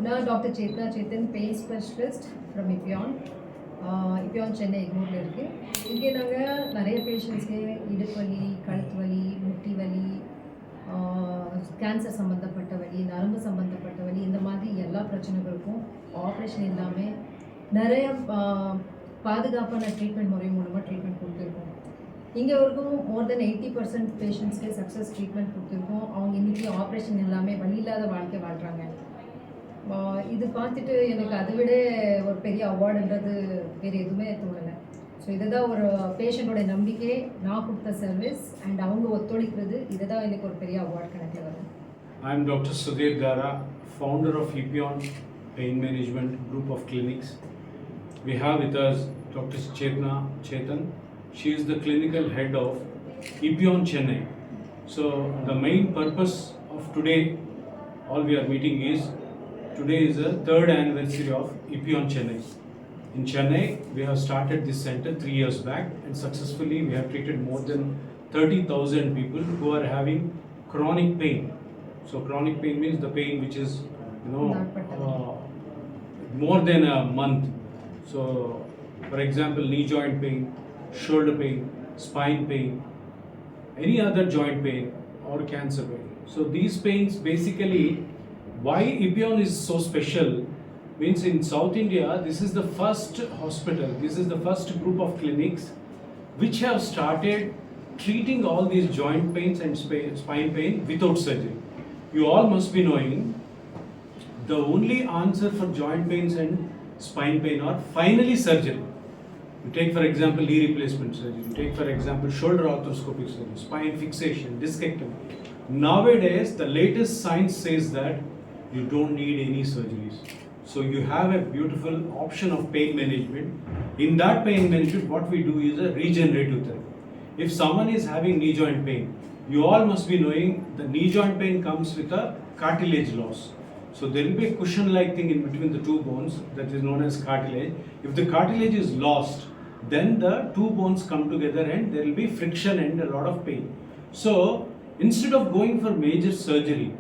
நான் doctor Chetna Chetan, pain specialist from EPIONE Chennai எக்மோரில் இருக்குது. இங்கே நாங்கள் நிறைய பேஷண்ட்ஸ்க்கு இடுப்பு வலி, கழுத்து வலி, முட்டி வலி, கேன்சர் சம்மந்தப்பட்ட வலி, நரம்பு சம்மந்தப்பட்ட வலி, இந்த மாதிரி எல்லா பிரச்சனைகளுக்கும் ஆப்ரேஷன் இல்லாமல் நிறைய பாதுகாப்பான ட்ரீட்மெண்ட் முறை மூலமாக ட்ரீட்மெண்ட் கொடுத்துருக்கோம். இங்கே வரைக்கும் மோர் தென் 80% பேஷண்ட்ஸ்க்கு சக்ஸஸ் ட்ரீட்மெண்ட் கொடுத்துருக்கோம். அவங்க இன்றைக்கி ஆப்ரேஷன் இல்லாமல் வலி இல்லாத வாழ்க்கை வாழ்கிறாங்க. இது பார்த்துட்டு எனக்கு அதை விட ஒரு பெரிய அவார்டுன்றது வேறு எதுவுமே தோணலை. ஸோ இதை தான் ஒரு பேஷண்ட்டோட நம்பிக்கை, நான் கொடுத்த சர்வீஸ் அண்ட் அவங்க ஒத்துழைக்கிறது, இதை தான் எனக்கு ஒரு பெரிய அவார்ட் கணக்கில் வரும். I am Dr. Sudheer Dara, founder of EPIONE Pain Management Group of Clinics. We have with us Dr. Chetana Chetan. She is the clinical head of EPIONE Chennai. So the main purpose of today, all we are meeting is, today is the third anniversary of EPIONE Chennai. In Chennai, we have started this center 3 years back, and successfully we have treated more than 30,000 people who are having chronic pain. So chronic pain means the pain which is, more than a month. So for example, knee joint pain, shoulder pain, spine pain, any other joint pain or cancer pain. So these pains, basically, why EPIONE is so special means in South India, this is the first hospital, this is the first group of clinics which have started treating all these joint pains and spine pain without surgery. You all must be knowing the only answer for joint pains and spine pain are finally surgery. You take for example knee replacement surgery, you take for example shoulder arthroscopic surgery, spine fixation, discectomy. Nowadays the latest science says that you don't need any surgeries. So you have a beautiful option of pain management. In that pain management, what we do is a regenerative therapy. If someone is having knee joint pain, you all must be knowing the knee joint pain comes with a cartilage loss. So there will be a cushion-like thing in between the two bones that is known as cartilage. If the cartilage is lost, then the two bones come together and there will be friction and a lot of pain. So instead of going for major surgery,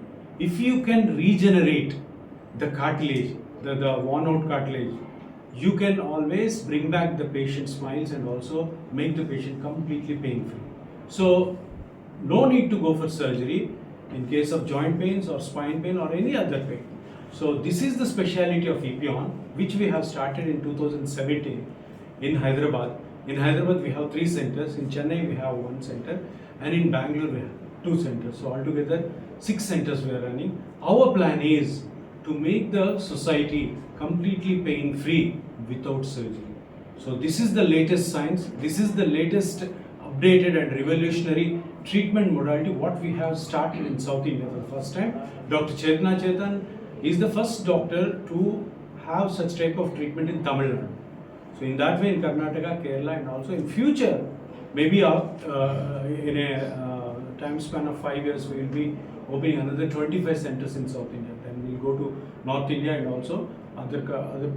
if you can regenerate the cartilage, the worn out cartilage, you can always bring back the patient's smiles and also make the patient completely pain free. So no need to go for surgery in case of joint pains or spine pain or any other pain. So this is the speciality of EPIONE, which we have started in 2017 in Hyderabad. In Hyderabad we have 3 centers, in Chennai we have 1 center, and in Bangalore we have 2 centers. So altogether 6 centers we are running. Our plan is to make the society completely pain-free without surgery. So this is the latest science, this is the latest updated and revolutionary treatment modality what we have started in South India for the first time. Dr. Chetana Chetan is the first doctor to have such type of treatment in Tamil Nadu. So in that way in Karnataka, Kerala, and also in future, maybe in a time span of 5 years, we will be opening another 25 centers in South India. Then we'll go to North India and also other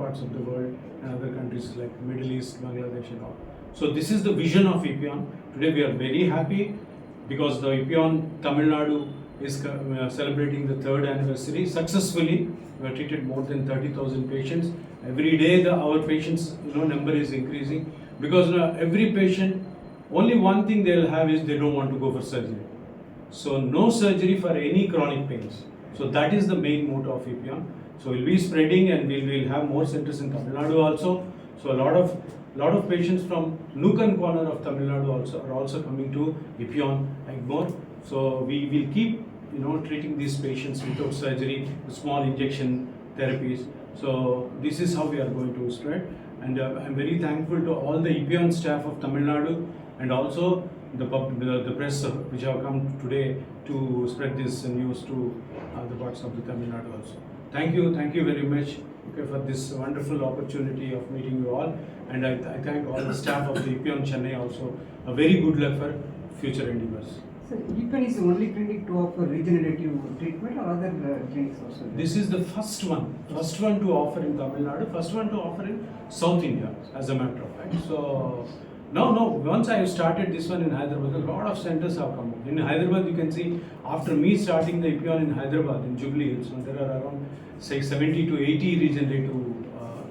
parts of the world and other countries like Middle East, Bangladesh and all. So this is the vision of EPIONE. Today we are very happy because the EPIONE Tamil Nadu is celebrating the 3rd anniversary successfully. We have treated more than 30,000 patients. Every day our patients number is increasing because every patient, only one thing they will have is they don't want to go for surgery. So no surgery for any chronic pains. So that is the main motto of EPIONE. So we'll be spreading and we'll have more centers in Tamil Nadu also. So a lot of patients from nook and corner of Tamil Nadu are also coming to EPIONE Egmore. So we will keep treating these patients without surgery with small injection therapies. So this is how we are going to spread, and I'm very thankful to all the EPIONE staff of Tamil Nadu and also the press which have come today to spread this news to other parts of the Tamil Nadu also. Thank you very much for this wonderful opportunity of meeting you all, and I thank all the staff of the EPIONE Chennai also. A very good luck for future endeavors. So EPIONE is the only clinic to offer regenerative treatment or other clinics also? This is the first one to offer in Tamil Nadu, first one to offer in South India as a matter of fact. So No. Once I started this one in Hyderabad, a lot of centers have come up. In Hyderabad, you can see after me starting the EPIONE in Hyderabad, in Jubilee Hills, there are around say 70 to 80 regenerative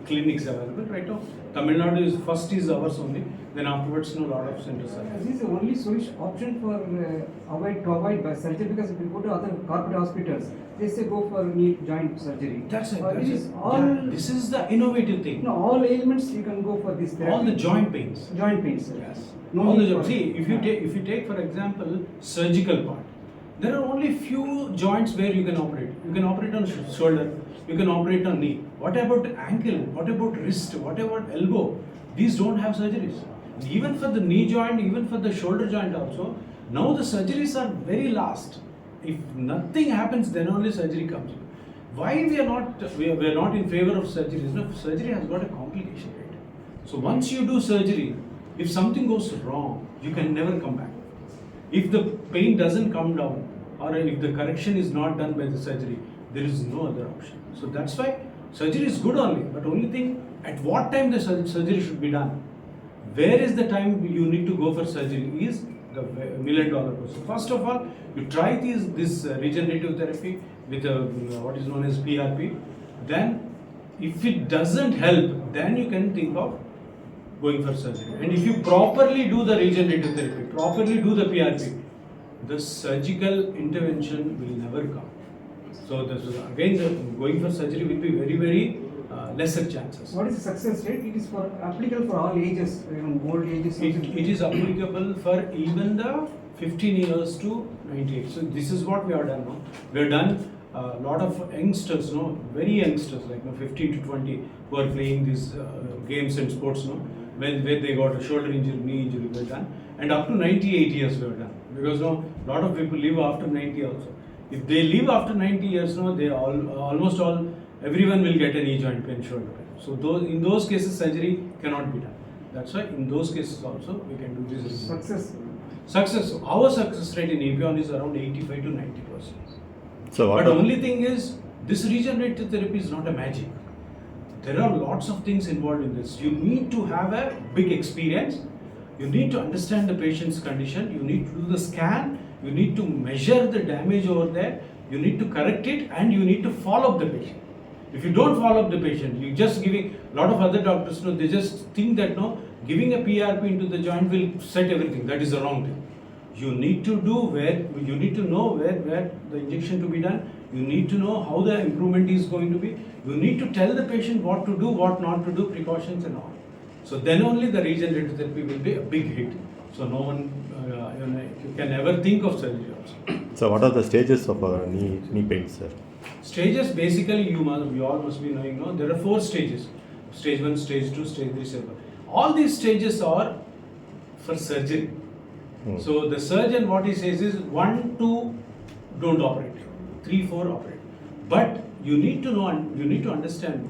clinics available right now. Tamil Nadu is first is ours only. Then afterwards, a lot of centers are. This is the only solution option for avoid by surgery, because if you go to other corporate hospitals, they say go for knee joint surgery. That's it. This is the innovative thing. No, all ailments you can go for this therapy. All the joint pains. Joint pains. Yes. No All the need for- see, if you take for example surgical part, there are only few joints where you can operate. You can operate on shoulder. You can operate on knee. What about ankle? What about wrist? What about elbow? These don't have surgeries. Even for the knee joint, even for the shoulder joint also, now the surgeries are very last. If nothing happens, then only surgery comes. Why we are not in favor of surgeries? No, surgery has got a complication rate. So once you do surgery, if something goes wrong, you can never come back. If the pain doesn't come down, or if the correction is not done by the surgery, there is no other option. So that's why surgery is good only, but only thing, at what time the surgery should be done. Where is the time you need to go for surgery is the $1 million question. First of all, you try this regenerative therapy with what is known as PRP. Then, if it doesn't help, then you can think of going for surgery. And if you properly do the regenerative therapy, properly do the PRP, the surgical intervention will never come. So this is, again, going for surgery will be very, very lesser chances. What is the success rate? It is for applicable for all ages, old ages. It is applicable for even the 15 years to 98. So this is what we have done now. We have done a lot of youngsters, very youngsters like 15 to 20 who are playing these games and sports, where they got a shoulder injury, knee injury, we have done. And up to 98 years we have done. Because a lot of people live after 90 also. If they live after 90 years, they almost all, everyone will get a knee joint pain, shoulder pain. So in those cases, surgery cannot be done. That's why in those cases also we can do this. Success. Our success rate in EPIONE is around 85 to 90%. But the only thing is, this regenerative therapy is not a magic. There are lots of things involved in this. You need to have a big experience. You need to understand the patient's condition. You need to do the scan. You need to measure the damage over there. You need to correct it, and you need to follow up the patient. If you don't follow up the patient, you just giving, a lot of other doctors, they just think that giving a PRP into the joint will set everything. That is the wrong thing. You need to know where the injection to be done. You need to know how the improvement is going to be. You need to tell the patient what to do, what not to do, precautions and all. So then only the regenerative therapy will be a big hit. So no one you can ever think of surgery also. So what are the stages of knee pain, sir? Stages, basically you all must be knowing, there are 4 stages. Stage 1, stage 2, stage 3, stage 4. All these stages are for surgery. So the surgeon, what he says is 1, 2, don't operate. 3, 4, operate. But you need to know and you need to understand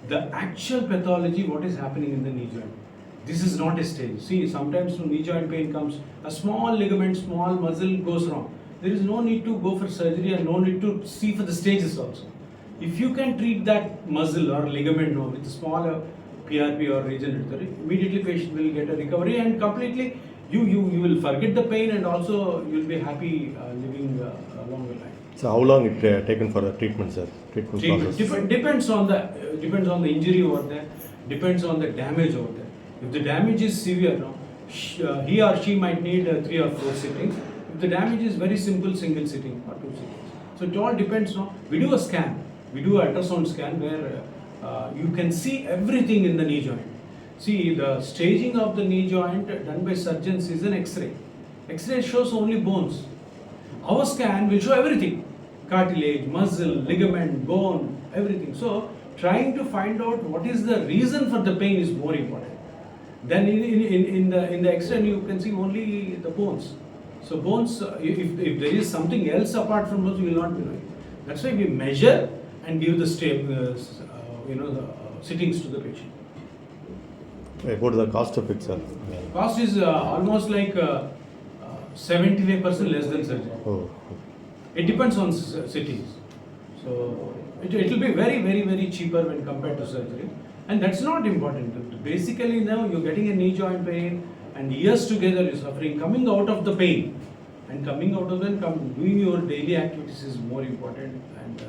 the actual pathology, what is happening in the knee joint. This is not a stage. See, sometimes when knee joint pain comes, a small ligament, small muscle goes wrong. There is no need to go for surgery and no need to see for the stages also. If you can treat that muscle or ligament with a smaller PRP or regenerative therapy, immediately patient will get a recovery and completely you will forget the pain and also you will be happy living a longer life. So how long it taken for the treatment, sir? Treatment process? Depends on the injury over there, depends on the damage over there. If the damage is severe, he or she might need 3 or 4 sittings. If the damage is very simple, single sitting or 2 sittings. So it all depends. We do a scan. We do an ultrasound scan where you can see everything in the knee joint. See, the staging of the knee joint done by surgeons is an X-ray. X-ray shows only bones. Our scan will show everything. Cartilage, muscle, ligament, bone, everything. So, trying to find out what is the reason for the pain is more important. Then in the X-ray you can see only the bones. So bones, if there is something else apart from those, you will not be knowing. That's why we measure and give the sittings to the patient. What is the cost of it, sir? Cost is almost like 75% less than surgery. Oh. It depends on sittings. So it will be very, very, very cheaper when compared to surgery. And that's not important. Basically now you're getting a knee joint pain, and years together you're suffering. Coming out of the pain and coming out of then doing your daily activities is more important and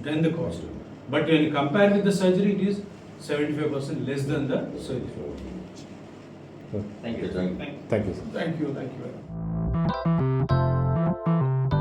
than the cost. But when you compare with the surgery, it is 75% less than the surgery. Thank you. Thank you, sir. Thank you very much.